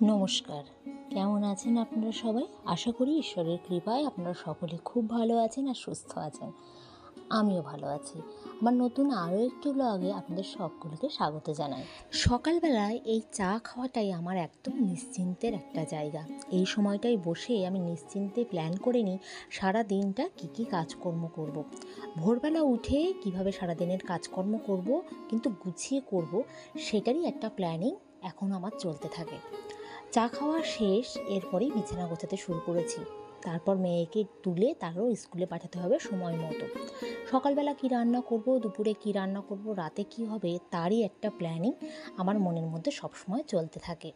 নমস্কার, কেমন আছেন আপনারা সবাই? আশা করি ঈশ্বরের কৃপায় আপনারা সকলে খুব ভালো আছেন আর সুস্থ আছেন। আমিও ভালো আছি। আমার নতুন আরও একটি ব্লগে আপনাদের সকলকে স্বাগত জানাই। সকালবেলায় এই চা খাওয়াটাই আমার একদম নিশ্চিন্তের একটা জায়গা। এই সময়টায় বসে আমি নিশ্চিন্তে প্ল্যান করে নিই সারা দিনটা কী কী কাজকর্ম করব। ভোরবেলা উঠে কিভাবে সারাদিনের কাজকর্ম করব, কিন্তু গুছিয়ে করব, সেটারই একটা প্ল্যানিং এখন আমার চলতে থাকে। চা খাওয়া শেষ, এরপরেই বিছানা গোছাতে শুরু করেছি। তারপর মেয়েকে তুলে তারও স্কুলে পাঠাতে হবে সময় মতো। সকালবেলা কী রান্না করব, দুপুরে কী রান্না করব, রাতে কী হবে, তারই একটা প্ল্যানিং আমার মনের মধ্যে সবসময় চলতে থাকে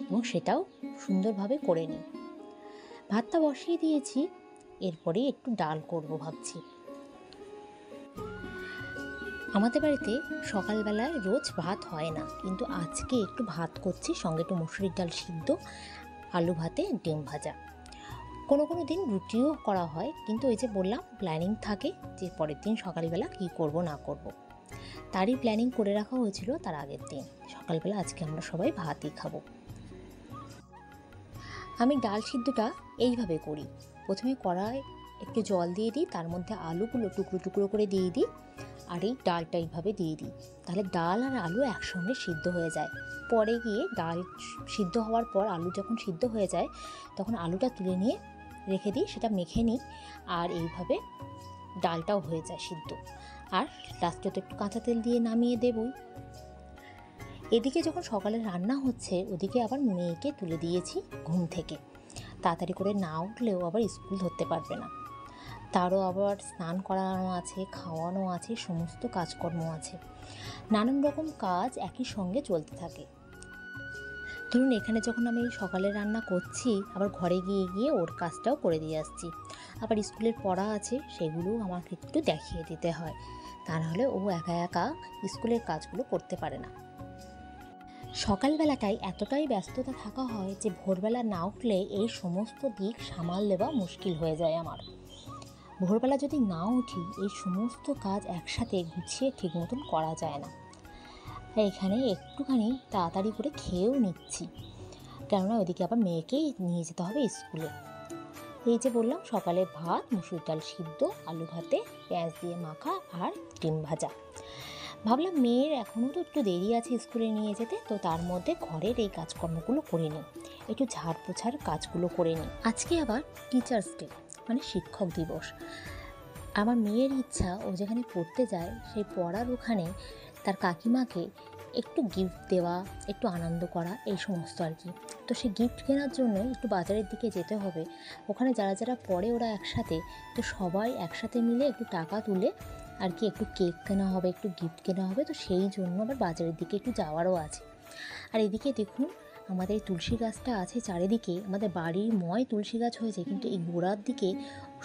এবং সেটাও সুন্দরভাবে করে নিই। ভাতটা বসিয়ে দিয়েছি, এরপরেই একটু ডাল করব ভাবছি। আমাদের বাড়িতে সকালবেলায় রোজ ভাত হয় না, কিন্তু আজকে একটু ভাত করছি, সঙ্গে একটু মুসুরির ডাল সিদ্ধ, আলু ভাতে ডিম ভাজা। কোনো কোনো দিন রুটিও করা হয়, কিন্তু ওই যে বললাম প্ল্যানিং থাকে যে পরের দিন সকালবেলা কী করব না করব, তারই প্ল্যানিং করে রাখা হয়েছিল তার আগের দিন। সকালবেলা আজকে আমরা সবাই ভাতই খাবো। আমি ডাল সিদ্ধটা এইভাবে করি। প্রথমে কড়ায় একটু জল দিয়ে দিই, তার মধ্যে আলুগুলো টুকরো টুকরো করে দিয়ে দিই, আর এই ডালটা এইভাবে দিয়ে দিই। তাহলে ডাল আর আলু একসঙ্গে সিদ্ধ হয়ে যায়। পরে গিয়ে ডাল সিদ্ধ হওয়ার পর আলু যখন সিদ্ধ হয়ে যায়, তখন আলুটা তুলে নিয়ে রেখে দিই, সেটা মেখে নিই, আর এইভাবে ডালটাও হয়ে যায় সিদ্ধ। আর লাস্টে তো একটু কাঁচা তেল দিয়ে নামিয়ে দেবই। এদিকে যখন সকালে রান্না হচ্ছে, ওদিকে আবার মেয়েকে তুলে দিয়েছি ঘুম থেকে। তাড়াতাড়ি করে না উঠলেও আবার স্কুল ধরতে পারবে না, তারও আবার স্নান করানো আছে, খাওয়ানো আছে, সমস্ত কাজকর্ম আছে, নানান রকম কাজ একই সঙ্গে চলতে থাকে। ধরুন এখানে যখন আমি সকালে রান্না করছি, আবার ঘরে গিয়ে গিয়ে ওর কাজটাও করে দিয়ে আসছি। আবার স্কুলের পড়া আছে, সেগুলোও আমাকে একটু দেখিয়ে দিতে হয়, তা নাহলে ও একা একা স্কুলের কাজগুলো করতে পারে না। সকালবেলাটাই এতটাই ব্যস্ততা থাকা হয় যে ভোরবেলা না উঠলে এই সমস্ত দিক সামাল দেওয়া মুশকিল হয়ে যায় আমার। ভোরবেলা যদি না উঠি, এই সমস্ত কাজ একসাথে গুছিয়ে ঠিক মতন করা যায় না। এখানে একটুখানি তাড়াতাড়ি করে খেয়েও নিচ্ছি, কেননা ওইদিকে আবার মেয়েকেই নিয়ে যেতে হবে স্কুলে। এই যে বললাম সকালে ভাত, মুসুর ডাল সিদ্ধ, আলু ভাতে পেঁয়াজ দিয়ে মাখা আর ডিম ভাজা। ভাবলাম মেয়ের এখনও তো একটু দেরি আছে স্কুলে নিয়ে যেতে, তো তার মধ্যে ঘরের এই কাজকর্মগুলো করে নিই, একটু ঝাড় পোছার কাজগুলো করে নিই। আজকে আবার টিচার্স ডে, মানে শিক্ষক দিবস। আমার মেয়ের ইচ্ছা, ও যেখানে পড়তে যায় সেই পড়ার ওখানে তার কাকিমাকে একটু গিফট দেওয়া, একটু আনন্দ করা, এই সমস্ত আর কি। তো সেই গিফট কেনার জন্য একটু বাজারের দিকে যেতে হবে। ওখানে যারা যারা পড়ে ওরা একসাথে, তো সবাই একসাথে মিলে একটু টাকা তুলে আর কি একটু কেক কেনা হবে, একটু গিফট কেনা হবে। তো সেই জন্য আবার বাজারের দিকে একটু যাওয়ারও আছে। আর এদিকে দেখুন আমাদের এই তুলসী গাছটা আছে চারিদিকে, আমাদের বাড়ির ময় তুলসী গাছ হয়েছে, কিন্তু এই গোড়ার দিকে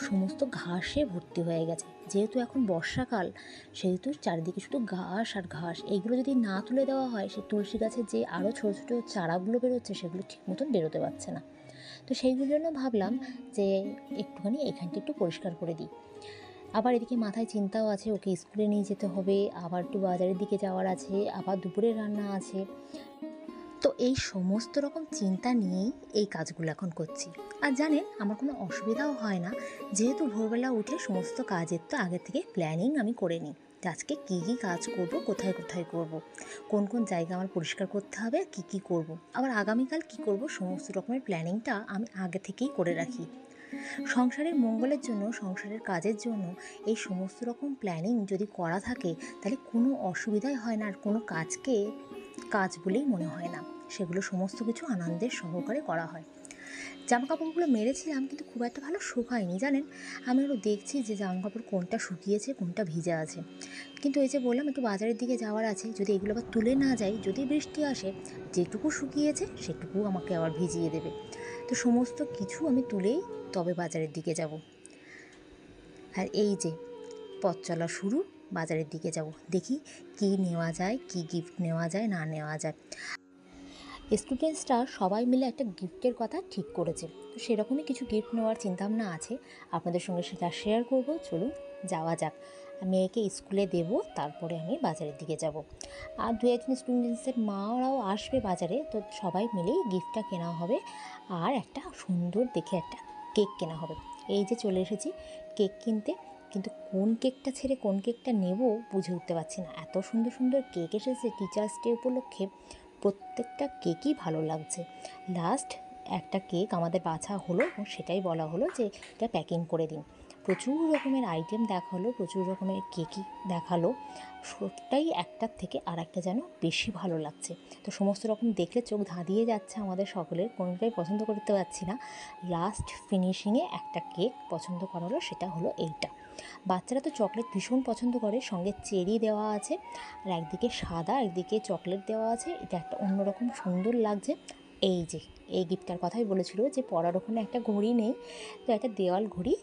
সমস্ত ঘাসে ভর্তি হয়ে গেছে। যেহেতু এখন বর্ষাকাল, সেহেতু চারিদিকে শুধু ঘাস আর ঘাস। এইগুলো যদি না তুলে দেওয়া হয়, সেই তুলসী গাছের যে আরও ছোটো ছোটো চারাগুলো বেরোচ্ছে, সেগুলো ঠিক মতন বেরোতে পারছে না। তো সেইগুলোর জন্য ভাবলাম যে একটুখানি এখানটা একটু পরিষ্কার করে দিই। আবার এদিকে মাথায় চিন্তাও আছে, ওকে স্কুলে নিয়ে যেতে হবে, আবার একটু বাজারের দিকে যাওয়ার আছে, আবার দুপুরের রান্না আছে। তো এই সমস্ত রকম চিন্তা নিয়েই এই কাজগুলো এখন করছি। আর জানেন আমার কোনো অসুবিধাও হয় না, যেহেতু ভোরবেলা উঠে সমস্ত কাজের তো আগে থেকে প্ল্যানিং আমি করে নিই। আজকে কী কী কাজ করব, কোথায় কোথায় করব, কোন কোন জায়গা আমার পরিষ্কার করতে হবে, কী কী করব, আবার আগামীকাল কী করব, সমস্ত রকমের প্ল্যানিংটা আমি আগে থেকেই করে রাখি। সংসারের মঙ্গলের জন্য, সংসারের কাজের জন্য এই সমস্ত রকম প্ল্যানিং যদি করা থাকে, তাহলে কোনো অসুবিধাই হয় না, আর কোনো কাজকে কাজ বলেই মনে হয় না। সেগুলো সমস্ত কিছু আনন্দের সহকারে করা হয়। জামাকাপড়গুলো মেরেছিলাম, কিন্তু খুব একটা ভালো শুকায়নি জানেন। আমি আরও দেখছি যে জামাকাপড় কোনটা শুকিয়েছে, কোনটা ভিজা আছে। কিন্তু এই যে বললাম একটু বাজারের দিকে যাওয়ার আছে, যদি এগুলো আবার তুলে না যাই, যদি বৃষ্টি আসে, যেটুকু শুকিয়েছে সেটুকু আমাকে আবার ভিজিয়ে দেবে। তো সমস্ত কিছু আমি তুলেই তবে বাজারের দিকে যাব। আর এই যে পথ চলা শুরু, বাজারের দিকে যাব, দেখি কি নেওয়া যায়, কি গিফট নেওয়া যায় না নেওয়া যায়। স্টুডেন্টসরা সবাই মিলে একটা গিফটের কথা ঠিক করেছে, তো সেরকমই কিছু গিফট নেওয়ার চিন্তাভাবনা আছে, আপনাদের সঙ্গে সেটা শেয়ার করব। চলুন যাওয়া যাক। মেয়েকে স্কুলে দেব, তারপরে আমি বাজারের দিকে যাব। আর দু একজন স্টুডেন্টসের মারাও আসবে বাজারে, তো সবাই মিলেই গিফটটা কেনা হবে আর একটা সুন্দর দেখে একটা কেক কেনা হবে। এই যে চলে এসেছি কেক কিনতে, কিন্তু কোন কেকটা ছেড়ে কোন কেকটা নেব বুঝে উঠতে পারছি না। এত সুন্দর সুন্দর কেক এসেছে টিচার্স ডে উপলক্ষে, প্রত্যেকটা কেকই ভালো লাগছে। লাস্ট একটা কেক আমাদের বাছা হলো এবং সেটাই বলা হলো যে এটা প্যাকিং করে দিন। প্রচুর রকমের আইটেম দেখালো, প্রচুর রকমের কেকই দেখালো, সবটাই একটার থেকে আর একটা যেন বেশি ভালো লাগছে। তো সমস্ত রকম দেখলে চোখ ধাঁধিয়ে যাচ্ছে আমাদের সকলের, কোনোটাই পছন্দ করতে পারছি না। লাস্ট ফিনিশিংয়ে একটা কেক পছন্দ করা হলো, সেটা হলো এইটা। বাচ্চারা তো চকলেট ভীষণ পছন্দ করে, সঙ্গে চেরি দেওয়া আছে, আর একদিকে সাদা একদিকে চকলেট দেওয়া আছে। এটা একটা অন্যরকম সুন্দর লাগছে। এই যে এই গিফটটার কথাই বলেছিল যে পড়ার ওখানে একটা ঘড়ি নেই, তো একটা দেওয়াল ঘড়ি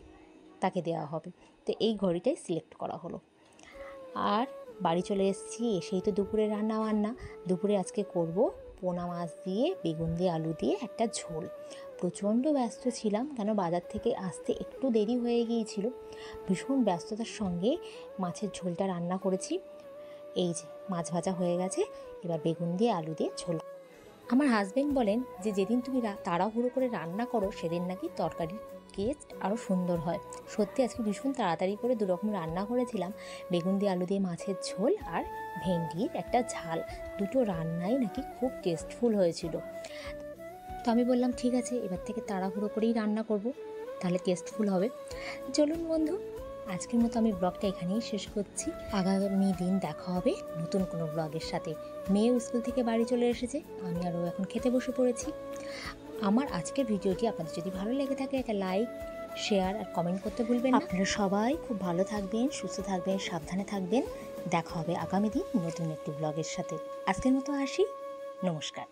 তাকে দেওয়া হবে, তো এই ঘড়িটাই সিলেক্ট করা হলো। আর বাড়ি চলে এসেছি, এসেই তো দুপুরে রান্না দুপুরে আজকে করব পোনা মাছ দিয়ে বেগুন দিয়ে আলু দিয়ে একটা ঝোল। প্রচণ্ড ব্যস্ত ছিলাম, কেন বাজার থেকে আসতে একটু দেরি হয়ে গিয়েছিল। ভীষণ ব্যস্ততার সঙ্গে মাছের ঝোলটা রান্না করেছি। এই যে মাছ ভাজা হয়ে গেছে, এবার বেগুন দিয়ে আলু দিয়ে ঝোল। আমার হাজব্যান্ড বলেন যে যেদিন তুমি তাড়াহুড়ো করে রান্না করো সেদিন নাকি তরকারির টেস্ট আরও সুন্দর হয়। সত্যি আজকে ভীষণ তাড়াতাড়ি করে দুরকম রান্না করেছিলাম, বেগুন দিয়ে আলু দিয়ে মাছের ঝোল আর ভেন্ডির একটা ঝাল। দুটো রান্নাই নাকি খুব টেস্টফুল হয়েছিল। তো আমি বললাম ঠিক আছে, এবার থেকে তাড়াহুড়ো করেই রান্না করব, তাহলে টেস্টফুল হবে। চলুন বন্ধু, আজকের মতো আমি ব্লগটা এখানেই শেষ করছি। আগামী দিন দেখা হবে নতুন কোনো ব্লগের সাথে। মেয়েও স্কুল থেকে বাড়ি চলে এসেছে, আমি আরও এখন খেতে বসে পড়েছি। আমার আজকের ভিডিওটি আপনাদের যদি ভালো লেগে থাকে একটা লাইক, শেয়ার আর কমেন্ট করতে ভুলবেন না। আপনারা সবাই খুব ভালো থাকবেন, সুস্থ থাকবেন, সাবধানে থাকবেন। দেখা হবে আগামী দিন নতুন একটি ব্লগের সাথে। আজকের মতো আসি, নমস্কার।